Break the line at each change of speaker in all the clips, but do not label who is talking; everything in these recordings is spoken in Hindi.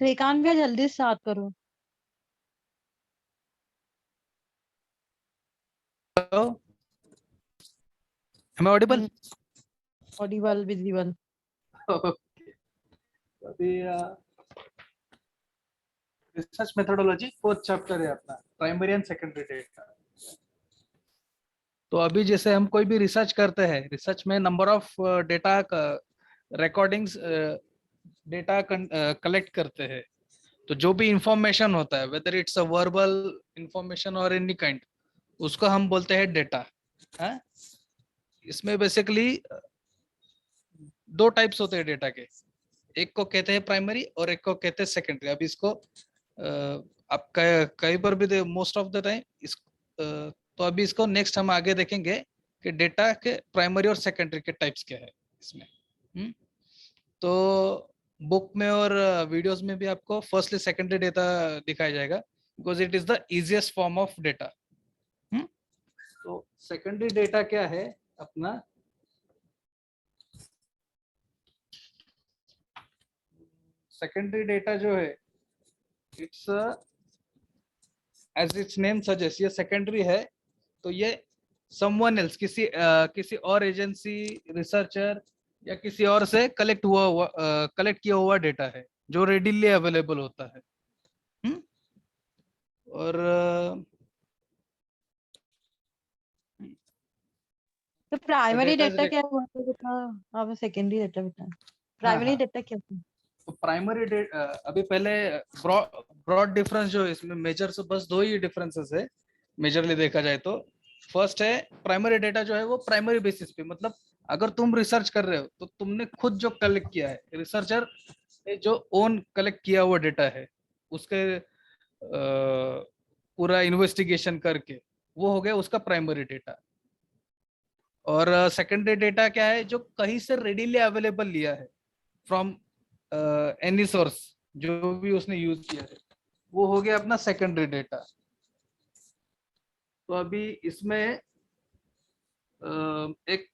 श्रीकांत भैया जल्दी स्टार्ट करो।
Hello, am I audible?
Audible visible.
Okay. अभी रिसर्च मेथोडोलॉजी फोर्थ चैप्टर है अपना, प्राइमरी एंड सेकेंडरी डेटा। तो अभी जैसे हम कोई भी रिसर्च करते हैं, रिसर्च में number of data recordings data collect करते हैं। तो जो भी इंफॉर्मेशन होता है, whether it's a verbal information और एनी काइंड, उसको हम बोलते हैं डेटा है। इसमें बेसिकली दो टाइप्स होते हैं डेटा के, एक को कहते हैं प्राइमरी और एक को कहते हैं सेकेंडरी। अब इसको आप कहीं पर भी मोस्ट ऑफ द टाइम इस तो अभी इसको नेक्स्ट हम आगे देखेंगे कि डेटा के प्राइमरी और सेकेंडरी के टाइप्स क्या है इसमें। तो बुक में और वीडियोस में भी आपको फर्स्टली सेकेंडरी डेटा दिखाया जाएगा, because it is the easiest form of data. तो सेकेंडरी डेटा क्या है अपना, सेकेंडरी डेटा जो है it's as its name suggest, ये सेकेंडरी है। तो ये समवन एल्स, किसी और एजेंसी, रिसर्चर या किसी और से कलेक्ट किया हुआ डेटा है जो रेडिली अवेलेबल होता है। और
तो प्राइमरी
डेटा
डेटा क्या हुआ तो बता, अब सेकेंडरी डेटा बता। प्राइमरी डेटा क्या होता है?
तो प्राइमरी डेटा अभी पहले ब्रॉड डिफरेंस जो है इसमें मेजर से बस दो ही डिफरेंसेस है मेजरली देखा जाए तो। फर्स्ट है प्राइमरी डेटा जो है वो प्राइमरी बेसिस पे, मतलब अगर तुम रिसर्च कर रहे हो तो तुमने खुद जो कलेक्ट किया है, रिसर्चर ने जो ओन कलेक्ट किया हुआ डेटा है उसके पूरा इन्वेस्टिगेशन करके, वो हो गया उसका प्राइमरी डेटा। और सेकेंडरी डेटा क्या है, जो कहीं से रेडीली अवेलेबल लिया है फ्रॉम एनी सोर्स, जो भी उसने यूज किया है, वो हो गया अपना सेकेंडरी डेटा। तो अभी इसमें एक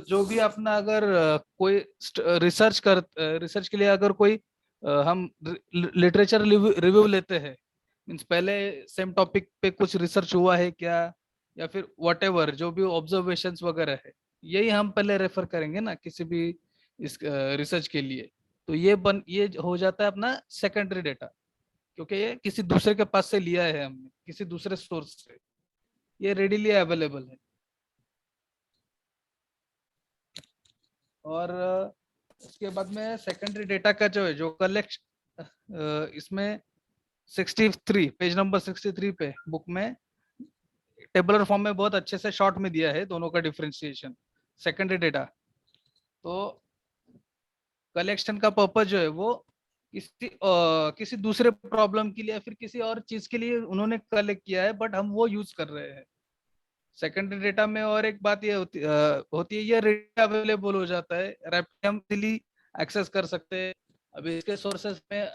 जो भी अपना अगर कोई रिसर्च के लिए अगर कोई हम लिटरेचर रिव्यू लेते हैं, मीन्स पहले सेम टॉपिक पे कुछ रिसर्च हुआ है क्या, या फिर व्हाटएवर जो भी ऑब्जर्वेशंस वगैरह है, यही हम पहले रेफर करेंगे ना किसी भी इस रिसर्च के लिए। तो ये हो जाता है अपना सेकेंडरी डेटा, क्योंकि ये किसी दूसरे के पास से लिया है हमने, किसी दूसरे सोर्स से, ये रेडिली अवेलेबल है। और उसके बाद में सेकेंडरी डेटा का जो है जो कलेक्ट, इसमें 63 पेज नंबर 63 पे बुक में टेबुलर फॉर्म में बहुत अच्छे से शॉर्ट में दिया है दोनों का डिफरेंशिएशन। सेकेंडरी डेटा तो कलेक्शन का पर्पज जो है वो किसी दूसरे प्रॉब्लम के लिए या फिर किसी और चीज के लिए उन्होंने कलेक्ट किया है, बट हम वो यूज कर रहे हैं सेकेंडरी डेटा में। और एक बात ये होती है ये रेडी अवेलेबल हो जाता है, रैपिडली हम इजीली एक्सेस कर सकते हैं। अभी इसके सोर्सेस में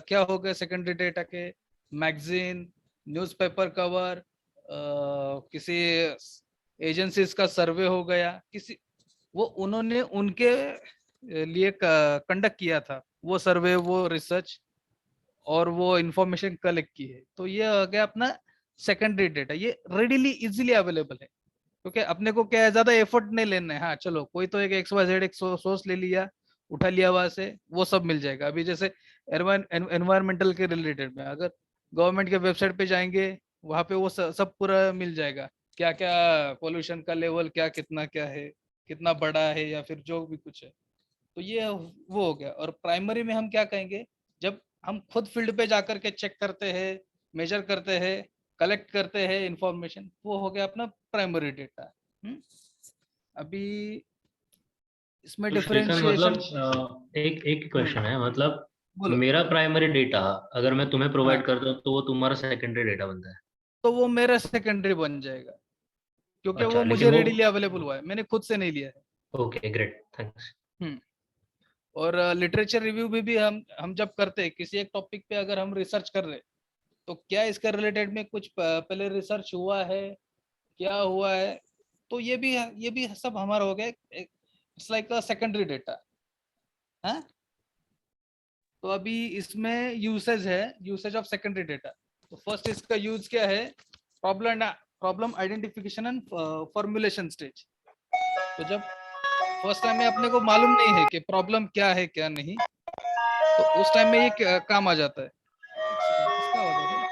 क्या हो गए सेकेंडरी डेटा के, मैगजीन, न्यूज़पेपर कवर, किसी एजेंसीज का सर्वे हो गया, किसी वो उन्होंने उनके लिए कंडक्ट किया था वो सर्वे, वो रिसर्च, और वो इंफॉर्मेशन कलेक्ट की है। तो ये हो गया अपना सेकेंडरी डेटा, ये रेडीली इजीली अवेलेबल है, क्योंकि अपने को क्या है, ज्यादा एफर्ट नहीं लेना है। हाँ चलो, कोई तो एक XYZ एक सोर्स ले लिया, उठा लिया वहां से, वो सब मिल जाएगा। अभी जैसे एनवायरमेंटल के रिलेटेड में अगर गवर्नमेंट के वेबसाइट पे जाएंगे, वहां पे वो सब पूरा मिल जाएगा, क्या क्या पोल्यूशन का लेवल क्या कितना क्या है, कितना बड़ा है, या फिर जो भी कुछ है। तो ये वो हो गया। और प्राइमरी में हम क्या कहेंगे, जब हम खुद फील्ड पे जाकर के चेक करते हैं, मेजर करते हैं, कलेक्ट करते हैं इंफॉर्मेशन, वो हो गया अपना प्राइमरी डेटा। अभी इसमें
तो श्रीकांत
डिफरेंशिएशन।
एक एक क्वेश्चन है, मतलब
बोलो।
मेरा प्राइमरी डेटा अगर मैं तुम्हें
हाँ,
प्रोवाइड करता हूँ तो वो तुम्हारा सेकेंडरी डेटा बनता है?
तो वो मेरा सेकेंडरी बन जाएगा, क्योंकि
अच्छा,
वो
लेकिन
मुझे
वो
रेडीली अवेलेबल हुआ है, मैंने खुद से नहीं लिया है।
Okay, great, thanks.
हम्म और लिटरेचर रिव्यू भी हम जब करते हैं किसी एक टॉपिक पे, अगर हम रिसर्च कर रहे हैं, तो क्या इसका रिलेटेड में कुछ पहले रिसर्च हुआ है, क्या हुआ है, तो ये भी सब हमारा हो गया, it's like a secondary data है। तो अभी इसमें यूसेज है, यूसेज ऑफ सेकेंडरी डेटा। तो फर्स्ट इसका यूज क्या है, problem identification and formulation stage. तो जब फर्स्ट टाइम में अपने को मालूम नहीं है कि प्रॉब्लम क्या है क्या नहीं, तो उस टाइम में ये काम आ जाता है। किसका आवाज आ रहा है?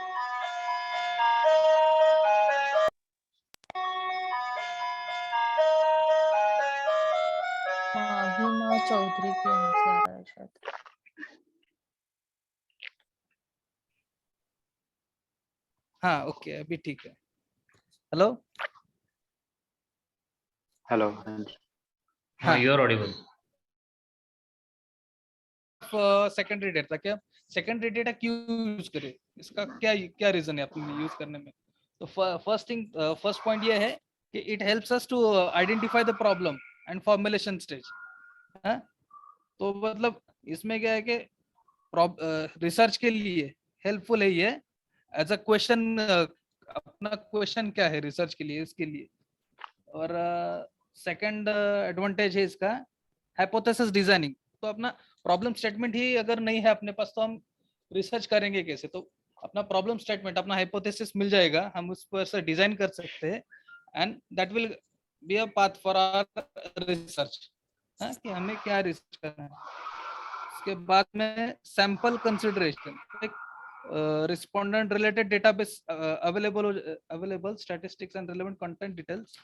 माहिमा चौधरी के यहाँ से आ रहा है शायद।
हाँ ओके, अभी ठीक है। Hello
hello.
हाँ, you are audible.
Secondary data, क्या सेकेंडरी डेटा क्यों यूज करें, इसका क्या क्या रीजन है अपने यूज करने में? तो फर्स्ट पॉइंट ये है कि it helps us to identify the problem and formulation stage. तो मतलब इसमें क्या है कि रिसर्च के लिए हेल्पफुल है ये, एज अ क्वेश्चन, अपना क्वेश्चन क्या है रिसर्च के लिए, इसके लिए। और सेकंड एडवांटेज है इसका हाइपोथेसिस डिजाइनिंग। तो अपना प्रॉब्लम स्टेटमेंट ही अगर नहीं है अपने पास, तो हम रिसर्च करेंगे कैसे? तो अपना प्रॉब्लम स्टेटमेंट, अपना हाइपोथेसिस मिल जाएगा, हम उस पर से डिजाइन कर सकते हैं, and that will be a path for our research, कि हमें क्या रिसर्च करना है। उसके बाद में सैंपल कंसिडरेशन, एक respondent related database available statistics and relevant content details.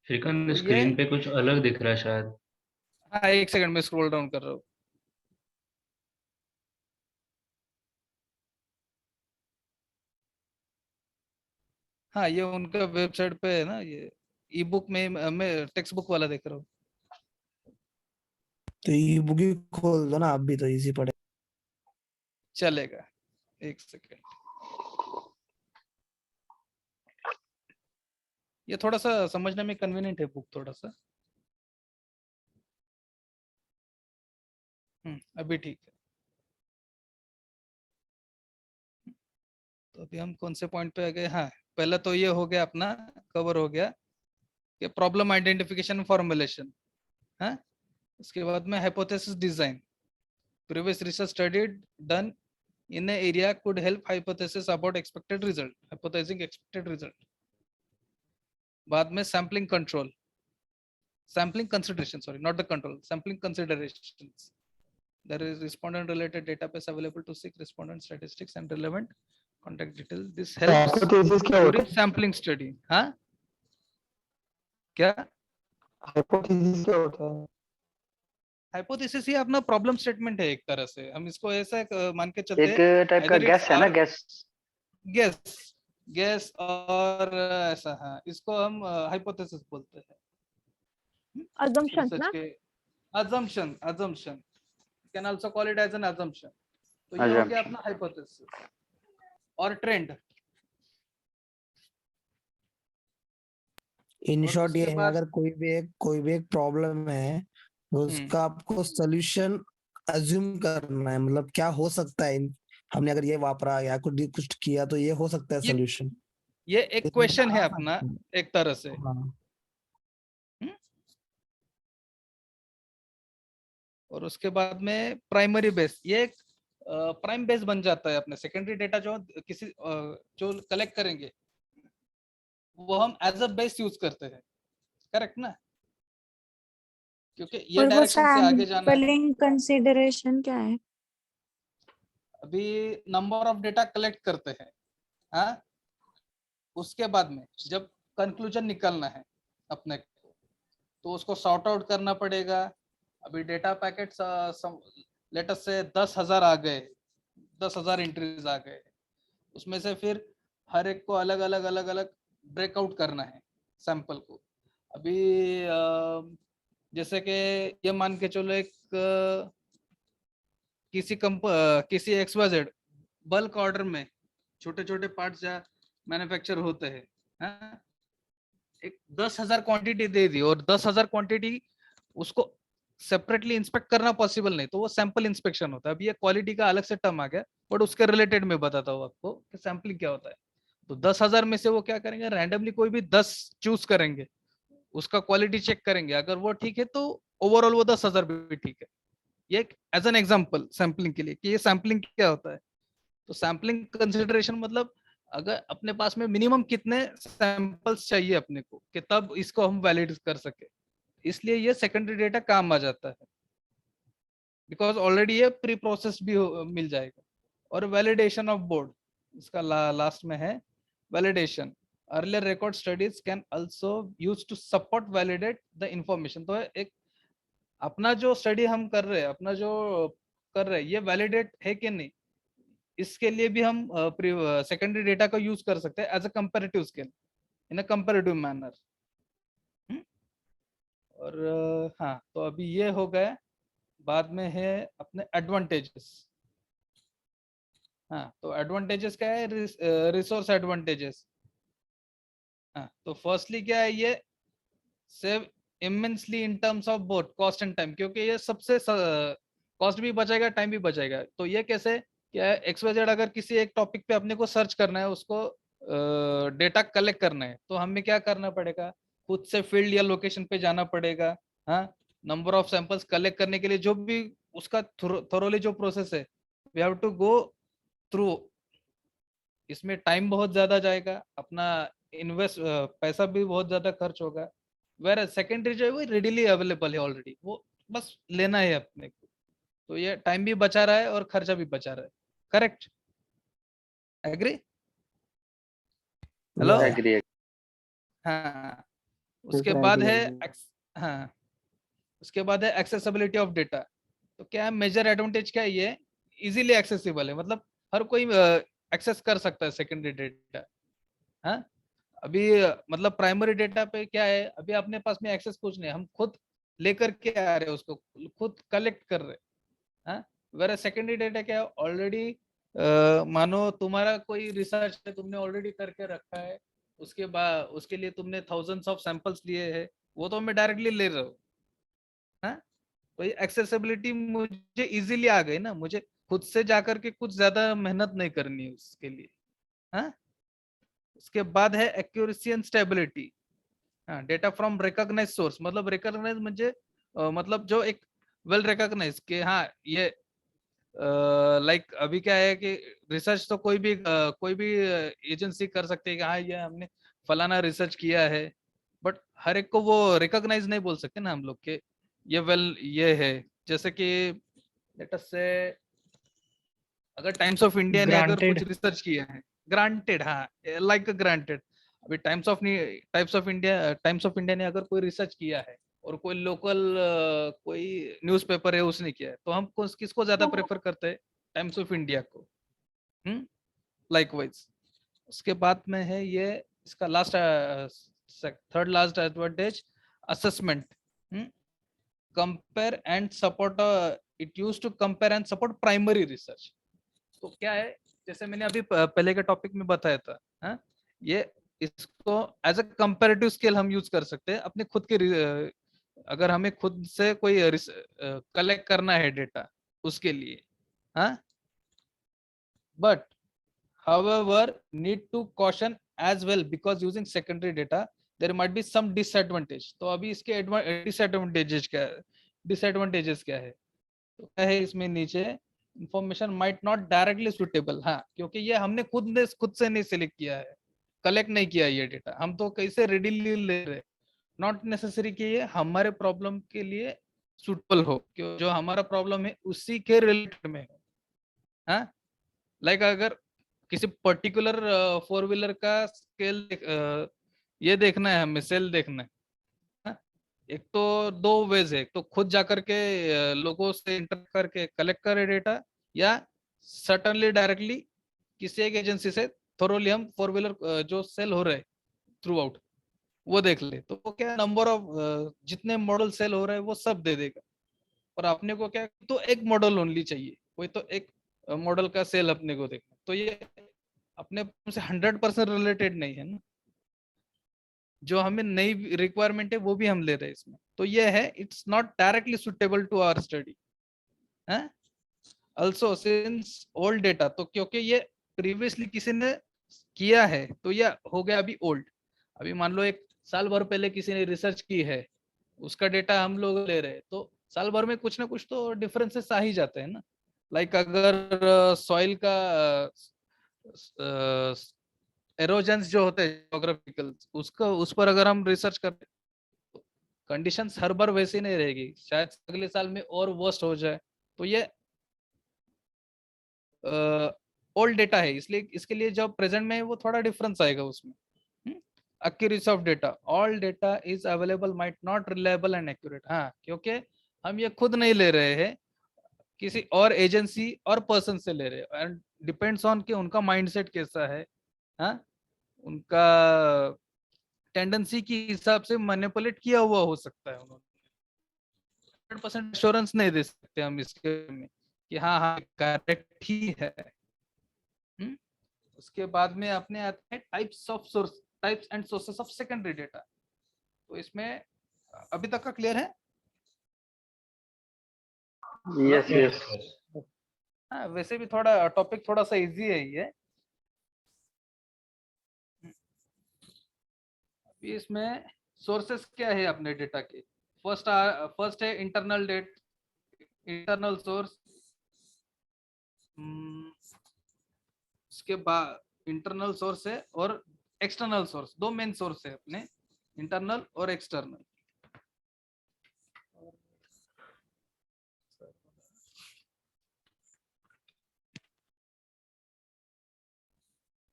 Shrikant,
तो
स्क्रीन
ये,
पे कुछ अलग दिख रहा है शायद।
हाँ एक सेकंड में स्क्रॉल डाउन कर रहा हूँ। हाँ ये उनका वेबसाइट पे है ना, ये ई बुक में मैं टेक्स्ट बुक वाला देख रहा हूँ।
तो ई बुक ही खोल दो ना, आप भी तो इजी पड़े।
चलेगा, एक सेकंड। ये थोड़ा सा समझने में कन्वीनियंट है बुक, थोड़ा सा। अभी ठीक है। तो अभी हम कौन से पॉइंट पे आ गए? हाँ, पहला तो ये हो गया, अपना कवर हो गया कि प्रॉब्लम आइडेंटिफिकेशन फॉर्मुलेशन। हाँ, उसके बाद में hypothesis design. Previous research study done in a area could help hypothesis about expected result, hypothesizing expected result. बाद में sampling control, sampling consideration, sorry, not the control, sampling considerations. There is respondent related database available to seek respondent statistics and relevant contact details. This helps
hypothesis क्या होता
during
है?
sampling study. हाँ क्या?
हाइपोथेसिस क्या होता है?
हाइपोथेसिस ही अपना प्रॉब्लम स्टेटमेंट है एक तरह से। हम इसको ऐसा मान के चलते
एक
हैं,
टाइप का
either it's
गैस है ना,
our
गैस।
guess, guess और ऐसा, हाँ इसको हम हाइपोथेसिस बोलते हैं।
assumptions
रिसर्च
ना?
के assumption can also call it as an assumption। तो ये हो गया
Assumption।
अपना हाइपोथेसिस। और ट्रेंड,
इन
और
शॉर्ट ये
उसके
है,
बाद
अगर कोई भी एक प्रॉब्लम है तो उसका आपको सोल्यूशन अज्यूम करना है, मतलब क्या हो सकता है, हमने अगर ये वापरा या कुछ किया तो ये हो सकता है
ये
सोल्यूशन।
ये एक क्वेश्चन है अपना, एक तरह से।
हाँ।
और उसके बाद में प्राइमरी बेस, ये एक प्राइम बेस बन जाता है अपने सेकेंडरी डेटा जो किसी जो कलेक्ट करेंगे, वो हम एज अ बेस यूज करते हैं, करेक्ट ना? क्योंकि ये
और वो
डायरेक्शन से आगे जाना है।
सैंपलिंग कंसिडरेशन क्या है?
अभी नंबर ऑफ डेटा कलेक्ट करते हैं, हाँ, उसके बाद में जब कंक्लूजन निकलना है अपने को, तो उसको सॉर्ट आउट करना पड़ेगा। अभी डेटा पैकेट लेट अस से 10,000 आ गए, 10,000 एंट्रीज आ गए, उसमें से फिर हर एक को अलग अलग ब्रेकआउट करना है सैंपल को। अभी जैसे कि ये मान के चलो, एक किसी XYZ बल्क ऑर्डर में छोटे छोटे पार्ट्स या मैन्युफैक्चर होते हैं, हाँ? एक 10,000 क्वांटिटी दे दी, और 10,000 क्वांटिटी उसको सेपरेटली इंस्पेक्ट करना पॉसिबल नहीं, तो वो सैंपल इंस्पेक्शन होता है। अब ये क्वालिटी का अलग से टर्म आ गया, बट उसके रिलेटेड में बताता हूँ आपको कि सैंपलिंग क्या होता है। तो 10,000 में से वो क्या करेंगे, रैंडमली कोई भी 10 चूज करेंगे, उसका क्वालिटी चेक करेंगे, अगर वो ठीक है तो ओवरऑल वो 10,000 भी ठीक है। ये एज एन एग्जांपल सैम्पलिंग के लिए कि ये सैम्पलिंग क्या होता है। तो सैम्पलिंग कंसिडरेशन मतलब अगर अपने पास में मिनिमम कितने सैंपल्स चाहिए अपने को कि तब इसको हम वैलिड कर सके, इसलिए ये सेकेंडरी डेटा काम आ जाता है, बिकॉज ऑलरेडी ये प्री प्रोसेस भी मिल जाएगा। और वैलिडेशन ऑफ बोर्ड इसका लास्ट में है validation. Earlier record studies can also use to support validate the information. तो एक अपना जो स्टडी हम कर रहे हैं, अपना जो कर रहे हैं, ये वैलिडेट है कि नहीं, इसके लिए भी हम सेकेंडरी डेटा का यूज कर सकते हैं as a comparative scale, in a comparative manner. और हाँ, तो अभी ये हो गया। बाद में है अपने एडवांटेजेस। हाँ, तो एडवांटेजेस क्या है, रिसोर्स एडवांटेजेस। हाँ, तो फर्स्टली क्या है, ये save immensely in terms of both cost and time, क्योंकि ये सबसे कॉस्ट भी बचाएगा, टाइम भी बचाएगा। तो ये कैसे, क्या है, XYZ अगर किसी एक टॉपिक पे अपने को सर्च करना है, उसको डेटा कलेक्ट करना है, तो हमें क्या करना पड़ेगा, खुद से फील्ड या लोकेशन पे जाना पड़ेगा। हाँ, नंबर ऑफ सैंपल्स कलेक्ट करने के लिए जो भी उसका थोरोली जो प्रोसेस है, we have to go through. इसमें टाइम बहुत ज्यादा जाएगा, अपना इन्वेस्ट पैसा भी बहुत ज्यादा खर्च होगा। वेर सेकेंडरी जो है वो रेडिली अवेलेबल है ऑलरेडी, वो बस लेना है अपने को। तो ये टाइम भी बचा रहा है और खर्चा भी बचा रहा है। Correct? Agree? Hello?
Yeah.
Agree.
हाँ, उसके
बिल्कुल
बाद
agree,
है
agree।
हाँ, उसके बाद है एक्सेसिबिलिटी ऑफ डेटा। तो क्या है मेजर एडवांटेज, क्या है, ये इजीली एक्सेसिबल है, मतलब हर कोई एक्सेस कर सकता है सेकेंडरी डेटा। हाँ, अभी मतलब प्राइमरी डेटा पे क्या है, अभी अपने पास में एक्सेस कुछ नहीं, हम खुद लेकर के आ रहे हैं, उसको खुद कलेक्ट कर रहे हैं। हाँ, वेर सेकेंडरी डेटा क्या है, ऑलरेडी मानो तुम्हारा कोई रिसर्च है, तुमने ऑलरेडी करके रखा है, उसके बाद उसके लिए तुमने थाउजेंड्स ऑफ सैंपल्स लिए हैं, वो तो मैं डायरेक्टली ले रहा हूँ। हाँ, तो ये एक्सेसिबिलिटी मुझे इजीली आ गई ना, मुझे खुद से जाकर के कुछ ज्यादा मेहनत नहीं करनी है उसके लिए। हाँ, उसके बाद है एक्यूरेसी एंड स्टेबिलिटी। हाँ, डेटा फ्रॉम रिकॉग्नाइज सोर्स, मतलब रिकॉग्नाइज म्हणजे मतलब जो एक वेल रिकॉग्नाइज के, हाँ ये लाइक अभी क्या है कि रिसर्च तो कोई भी एजेंसी कर सकती है कि हाँ ये हमने फलाना रिसर्च किया है, बट हर एक को वो रिकॉग्नाइज नहीं बोल सकते ना हम लोग के ये वेल ये है। जैसे कि लेट अस से अगर टाइम्स ऑफ इंडिया ने अगर कुछ रिसर्च किया है, ग्रांटेड, हाँ लाइक ग्रांटेड, अभी टाइम्स ऑफ इंडिया ने अगर कोई रिसर्च किया है और कोई लोकल कोई न्यूज़पेपर है उसने किया है, तो हम किसको ज्यादा प्रेफर करते हैं, टाइम्स ऑफ इंडिया को। लाइकवाइज उसके बाद में है ये इसका last third last advantage, assessment. Compare and support, it use to compare and support primary research. तो क्या है, जैसे मैंने अभी पहले के टॉपिक में बताया था, ये इसको एज अ कंपैरेटिव स्केल हम यूज कर सकते हैं अपने खुद के अगर हमें खुद से कोई कलेक्ट करना है डेटा उसके लिए। हाँ, but however need to caution as well because using secondary data there might be some disadvantage। तो अभी इसके डिसएडवांटेजेस क्या है, तो क्या है इसमें नीचे, information might not directly suitable. हाँ, क्योंकि ये हमने खुद से नहीं सिलेक्ट किया है, कलेक्ट नहीं किया ये डेटा, हम तो कैसे रेडीली ले रहे, नॉट नेसेसरी कि ये हमारे प्रॉब्लम के लिए सुटेबल हो, क्यों जो हमारा प्रॉब्लम है उसी के रिलेटेड में हो। हाँ, लाइक अगर किसी पर्टिकुलर 4 व्हीलर का स्केल ये देखना है, हमें सेल देखना है। एक तो दो वेज है, एक तो खुद जाकर के लोगों से इंटर करके कलेक्ट करे डेटा, या सर्टनली डायरेक्टली किसी एक एजेंसी से थोरोली हम 4 व्हीलर जो सेल हो रहे थ्रू आउट वो देख ले। तो वो क्या नंबर ऑफ जितने मॉडल सेल हो रहे हैं वो सब दे देगा, और अपने को क्या तो एक मॉडल ओनली चाहिए, कोई तो एक मॉडल का सेल अपने को देखना। तो ये अपने से 100% रिलेटेड नहीं है ना, जो हमें नई रिक्वायरमेंट है वो भी हम ले रहे हैं इसमें। तो ये है, it's not directly suitable to our study. Also since old data, तो क्योंकि ये प्रीवियसली किसी ने किया है तो ये हो गया अभी ओल्ड। अभी मान लो 1 साल भर पहले किसी ने रिसर्च की है, उसका डेटा हम लोग ले रहे हैं, तो साल भर में कुछ ना कुछ तो डिफरेंसेस आ ही जाते हैं ना। लाइक अगर सॉइल का एरोजन्स जो होते हैं ज्योग्राफिकल, उसका उस पर अगर हम रिसर्च करें, कंडीशंस हर बार वैसी नहीं रहेगी, शायद अगले साल में और वर्स्ट हो जाए। तो ये ओल्ड डेटा है, इसलिए इसके लिए जो प्रेजेंट में है वो थोड़ा डिफरेंस आएगा उसमें। Accuracy of data, all data is available might not reliable and accurate. हाँ, क्योंकि हम ये खुद नहीं ले रहे हैं, किसी और एजेंसी और पर्सन से ले रहे हैं, एंड डिपेंड्स ऑन कि उनका माइंडसेट कैसा है। हाँ, उनका टेंडेंसी के हिसाब से मैनिपुलेट किया हुआ हो सकता है। उन्होंने 100% एश्योरेंस नहीं दे सकते हम इसके में कि हाँ हाँ करेक्ट ही है। उसके बाद में अपने आते हैं types of source, types and sources of secondary data. तो इसमें अभी तक का क्लियर है?
Yes yes.
हाँ, वैसे भी थोड़ा टॉपिक थोड़ा सा इजी है ये। अभी इसमें सोर्सेस क्या है अपने डेटा के? फर्स्ट है इंटरनल डेट, इंटरनल सोर्स। उसके बाद इंटरनल सोर्स है और एक्सटर्नल सोर्स, दो मेन सोर्स है अपने, इंटरनल और एक्सटर्नल।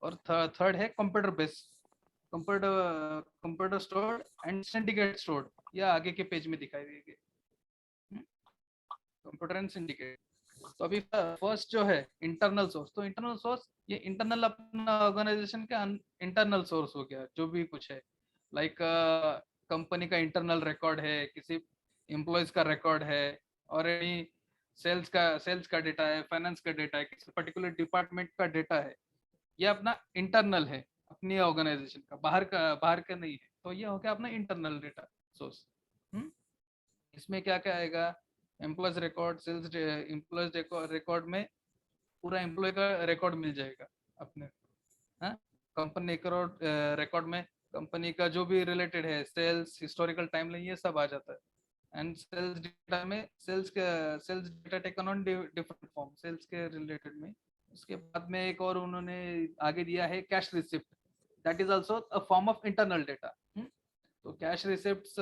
और थर्ड है computer based, computer stored and syndicate stored. यह आगे के पेज में दिखाई देगी, कंप्यूटर एंड सिंडिकेट। तो अभी फर्स्ट जो है इंटरनल सोर्स, तो इंटरनल सोर्स ये इंटरनल अपना ऑर्गेनाइजेशन का इंटरनल सोर्स हो गया, जो भी कुछ है। लाइक कंपनी का इंटरनल रिकॉर्ड है, किसी एम्प्लॉयज का रिकॉर्ड है, और एनी सेल्स का डेटा है, फाइनेंस का डेटा है, किसी पर्टिकुलर डिपार्टमेंट का डेटा है। ये अपना इंटरनल है अपनी ऑर्गेनाइजेशन का, बाहर का नहीं है। तो ये हो गया अपना इंटरनल डेटा सोर्स। इसमें क्या क्या आएगा? Employees record, sales employees record में पूरा एम्प्लॉय का रिकॉर्ड मिल जाएगा अपने। हाँ, कंपनी रिकॉर्ड में कंपनी का जो भी रिलेटेड है, सेल्स, हिस्टोरिकल टाइमलाइन, ये सब आ जाता है। एंड सेल्स डेटा में sales data taken on different form, sales के रिलेटेड में। उसके बाद में एक और उन्होंने आगे दिया है cash receipt, that is also a form of internal data. तो cash receipts,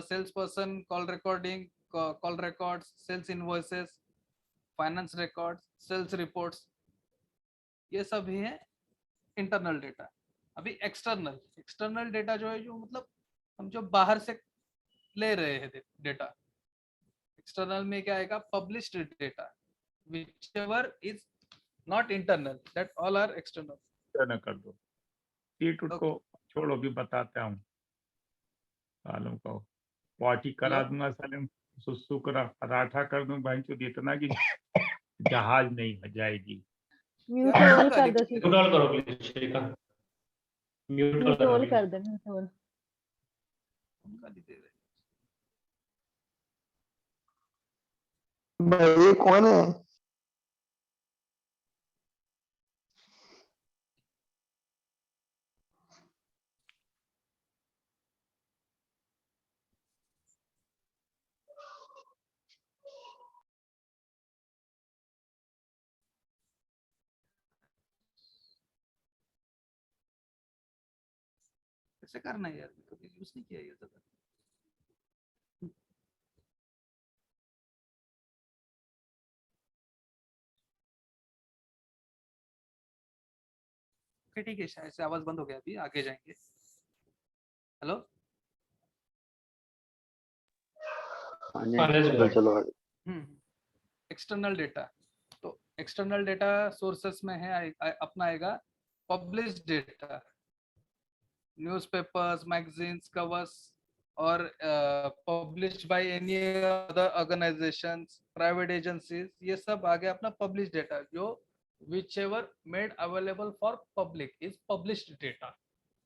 sales person call recording, call records, sales invoices, finance records, sales reports, ये सब भी है इंटरनल डेटा। अभी एक्सटर्नल डेटा जो है, जो मतलब हम जो बाहर से ले रहे हैं डेटा। एक्सटर्नल में क्या आएगा? Published data, whichever is not internal, that all are external.
न कर दो, सीट को छोड़ो, भी बताता हूँ सालों को पार्टी करा दूंगा, साले सुसु करा पराठा कर दूं भाई, तो इतना कि जहाज नहीं हो जाएगी।
म्यूट ऑल कर दो,
म्यूट ऑल करो प्लीज श्रीका,
म्यूट ऑल कर दो, म्यूट ऑल।
भाई ये कौन है?
कैसे करना है यार, कभी यूज नहीं किया ये ज्यादा। ठीक है, शायद से आवाज बंद हो गया, अभी आगे जाएंगे। हेलो,
चलो आगे।
External data. तो एक्सटर्नल डेटा सोर्सेस में है अपना आएगा publish data, newspapers, magazines, covers, और published by any other organisations, private agencies, ये सब आ गया अपना पब्लिश डेटा, जो whichever made available for public is published data,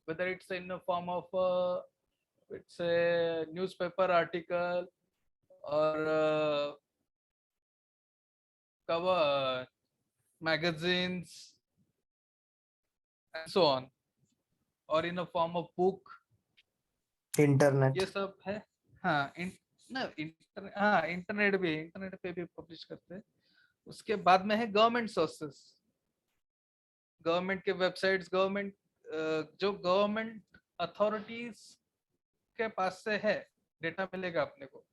whether it's in the form of it's a newspaper article or cover magazines and so on, or in a form of book,
internet.
ये सब है। हाँ, ना हाँ इंटरनेट पे भी पब्लिश करते हैं। उसके बाद में है गवर्नमेंट सोर्सेस, गवर्नमेंट के वेबसाइट्स, गवर्नमेंट जो गवर्नमेंट अथॉरिटीज के पास से है डेटा मिलेगा अपने को।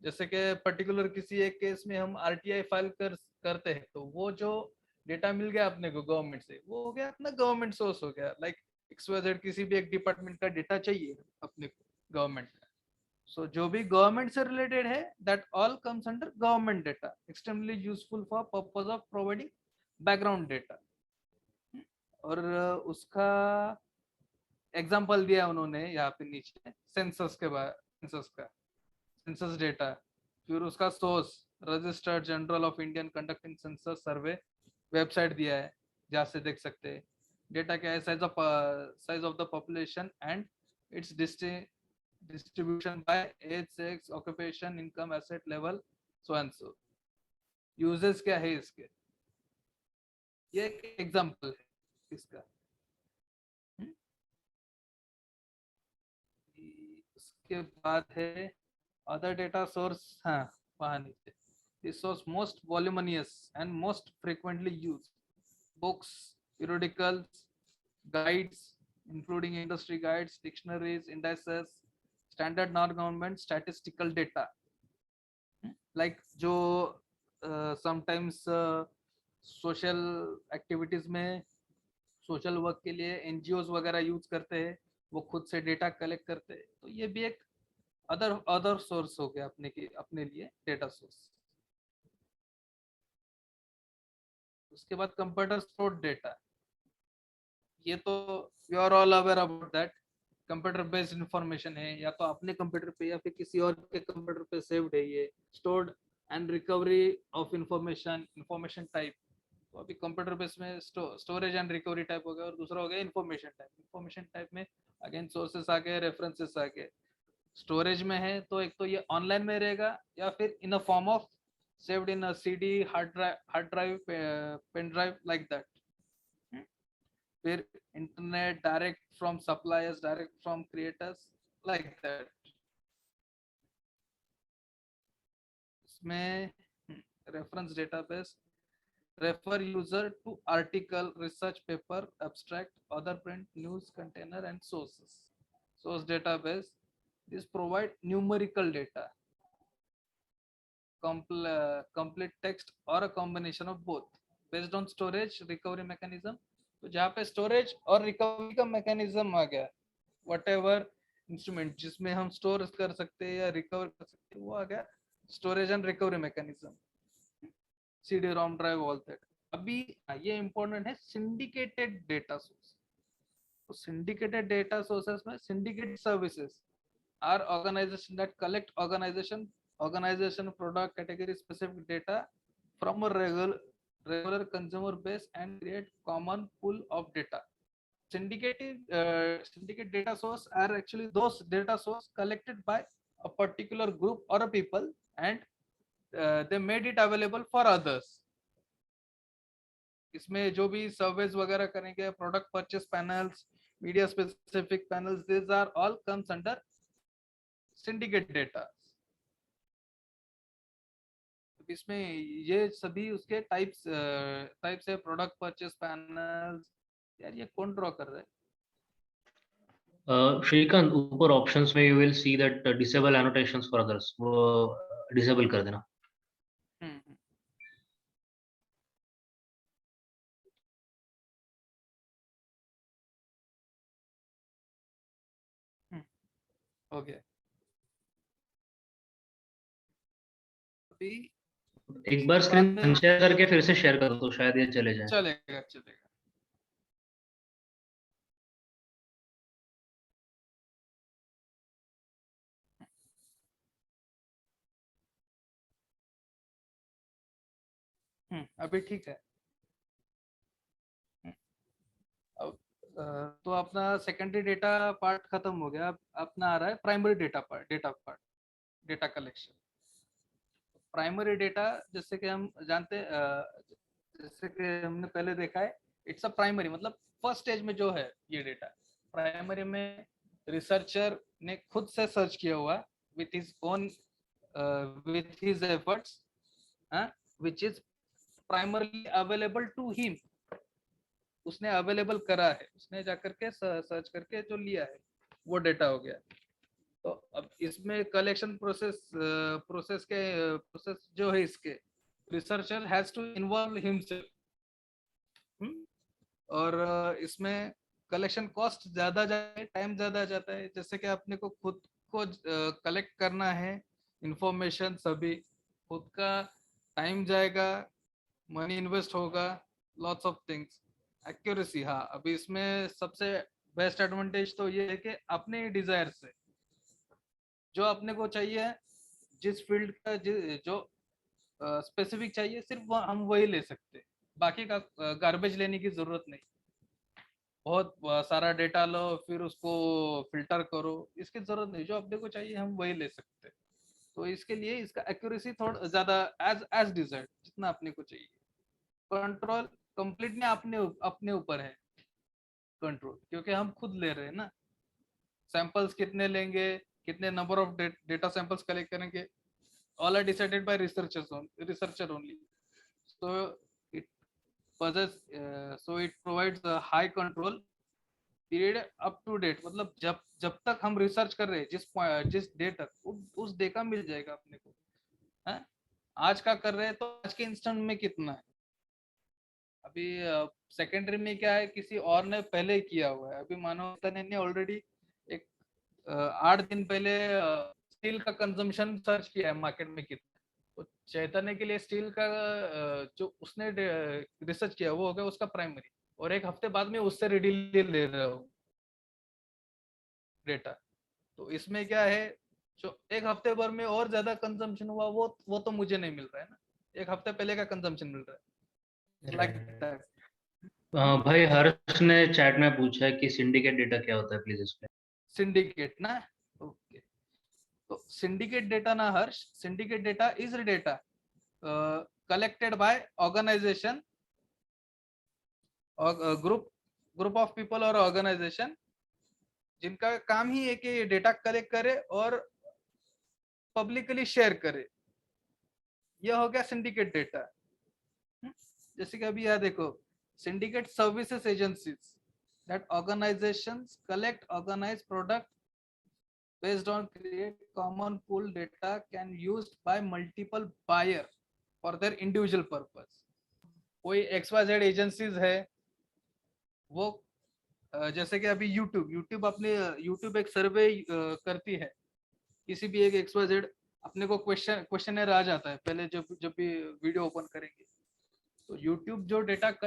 जैसे कि पर्टिकुलर किसी एक केस में हम आरटीआई फाइल करते हैं तो वो जो डेटा मिल गया अपने को गवर्नमेंट से, वो हो गया अपना गवर्नमेंट सोर्स हो गया। लाइक XYZ किसी भी एक डिपार्टमेंट का डेटा चाहिए अपने को गवर्नमेंट का, सो जो भी गवर्नमेंट से रिलेटेड है that all comes under government data, extremely useful for purpose of providing background data. और उसका एग्जांपल दिया उन्होंने यहाँ पे नीचे सेंसस के बाद, सेंसस डेटा, फिर उसका source registered general of Indian conducting census survey website दिया है जहाँ से देख सकते हैं। डेटा क्या है, size of the population and its distribution by age, sex, occupation, income, asset level, so and so. Uses क्या है इसके, ये एक एग्जांपल है इसका। उसके बाद है अदर डेटा सोर्स, हाँ वहाँ नीचे, this source most voluminous and most frequently used books, periodicals, guides including industry guides, dictionaries, indices, standard non-government statistical data, like जो sometimes social activities में, सोशल वर्क के लिए NGOs वगैरह यूज करते हैं, वो खुद से डेटा कलेक्ट करते हैं, तो ये भी एक अदर सोर्स हो गया अपने लिए डेटा सोर्स। उसके बाद कंप्यूटर स्टोर्ड डेटा, ये तो you are all aware about that, computer based information है, या तो अपने कंप्यूटर पे या फिर किसी और के कंप्यूटर पे सेव्ड है। ये stored and recovery of information type, तो अभी कंप्यूटर बेस्ड में स्टोरेज एंड रिकवरी टाइप हो गया, और दूसरा हो गया इंफॉर्मेशन टाइप। इंफॉर्मेशन टाइप में अगेन सोर्सेस आ गए, रेफरेंसेस आ गए। स्टोरेज में है तो एक तो ये ऑनलाइन में रहेगा या फिर in a form of saved in a CD, hard drive, pen drive, like that. फिर internet, direct from suppliers, direct from creators, like that. इसमें reference database, refer user to article, research paper, abstract, other print, news, container, and sources. Source database, this provide numerical data, complete text or a combination of both, based on storage recovery mechanism। तो जहाँ पे स्टोरेज और रिकवरी का मैकेनिज्म आ गया, whatever इंस्ट्रूमेंट जिसमें हम स्टोर कर सकते हैं या रिकवर कर सकते हैं, वो आ गया storage and recovery mechanism, CD, ROM drive, all that. अभी ये इंपॉर्टेंट है सिंडिकेटेड डेटा सोर्स। तो सिंडिकेटेड डेटा सोर्सेस में syndicated services are organization that collect organization product category specific data from a regular consumer base and create common pool of data। Syndicate data source are actually those data source collected by a particular group or a people, and they made it available for others। इसमें जो भी सर्वेज वगैरह करेंगे, product purchase panels, media specific panels, this are all comes under syndicate data. इसमें ये सभी उसके टाइप्स है, प्रोडक्ट परचेस पैनल्स। यार ये कौन ड्रॉ कर रहा है?
श्रीकांत, ऊपर ऑप्शंस में you will see that disable annotations for others, वो डिसेबल कर देना।
ओके, अभी
एक बार स्क्रीन शेयर करके फिर से शेयर कर दो, शायद ये चले जाए।
चलेगा। अभी ठीक है। अब तो अपना सेकेंडरी डेटा पार्ट खत्म हो गया, अब अपना आ रहा है primary data part, data collection. Primary data जैसे कि हम जानते हैं, जैसे कि हमने पहले देखा है, इट्स अ प्राइमरी, मतलब फर्स्ट स्टेज में जो है ये डेटा। प्राइमरी में रिसर्चर ने खुद से सर्च किया हुआ with his own with his efforts, which is primarily available to him. उसने अवेलेबल करा है, उसने जाकर के सर्च करके जो लिया है वो डेटा हो गया। तो अब इसमें कलेक्शन प्रोसेस जो है इसके, researcher has to involve himself, और इसमें कलेक्शन कॉस्ट ज्यादा जाए, टाइम ज्यादा जाता है। जैसे कि आपने को खुद को कलेक्ट करना है इंफॉर्मेशन, सभी खुद का टाइम जाएगा, मनी इन्वेस्ट होगा, लॉट्स ऑफ थिंग्स। एक्यूरेसी, हाँ, अभी इसमें सबसे बेस्ट एडवांटेज तो ये है कि अपने डिजायर से जो अपने को चाहिए, जिस फील्ड का जो स्पेसिफिक चाहिए, सिर्फ हम वही ले सकते, बाकी का गार्बेज लेने की जरूरत नहीं। बहुत सारा डेटा लो फिर उसको फिल्टर करो, इसकी जरूरत नहीं। जो अपने को चाहिए हम वही ले सकते। तो इसके लिए इसका एक्यूरेसी थोड़ा ज्यादा एज डिजायर्ड, जितना अपने को चाहिए। कंट्रोल कंप्लीटली अपने ऊपर है कंट्रोल, क्योंकि हम खुद ले रहे हैं ना। सैंपल्स कितने लेंगे, कितने number of data samples collect करेंगे, all are decided by researcher only. So it provides a high control period up to date, मतलब जब तक हम रिसर्च कर रहे हैं, जिस डे तक, उस डे का मिल जाएगा अपने को, है? आज का कर रहे हैं तो आज के इंस्टेंट में कितना है। अभी सेकेंडरी में क्या है, किसी और ने पहले किया हुआ है। अभी मानो ने ऑलरेडी एक 8 दिन पहले स्टील का कंजम्पशन सर्च किया है मार्केट में कितना, तो चैतन्य के लिए स्टील का जो उसने रिसर्च किया वो हो गया उसका प्राइमरी, और एक हफ्ते बाद में उससे रेडीली ले रहे हो डेटा। तो इसमें क्या है, जो एक हफ्ते भर में और ज्यादा कंजम्पशन हुआ वो तो मुझे नहीं मिल रहा है ना, एक हफ्ते पहले का कंजम्पशन मिल रहा है।
भाई हर्ष ने चैट में पूछा है कि सिंडिकेट डेटा क्या होता है, प्लीज एक्सप्लेन।
सिंडिकेट ना, ओके। तो सिंडिकेट डेटा ना Harsh, syndicate data is data collected by organization or group of people और organization, जिनका काम ही है कि ये डेटा कलेक्ट करे और पब्लिकली शेयर करे। यह हो गया सिंडिकेट डेटा। जैसे कि अभी यहाँ देखो, syndicate services agencies that organizations collect organized product based on create common pool data can used by multiple buyer for their individual purpose। कोई XYZ एजेंसीज है, वो जैसे कि अभी यूट्यूब यूट्यूब एक सर्वे करती है, किसी भी एक XYZ अपने को क्वेश्चनर आ जाता है पहले जब भी वीडियो ओपन करेंगे, तो यूट्यूब जो डेटा कलेक्ट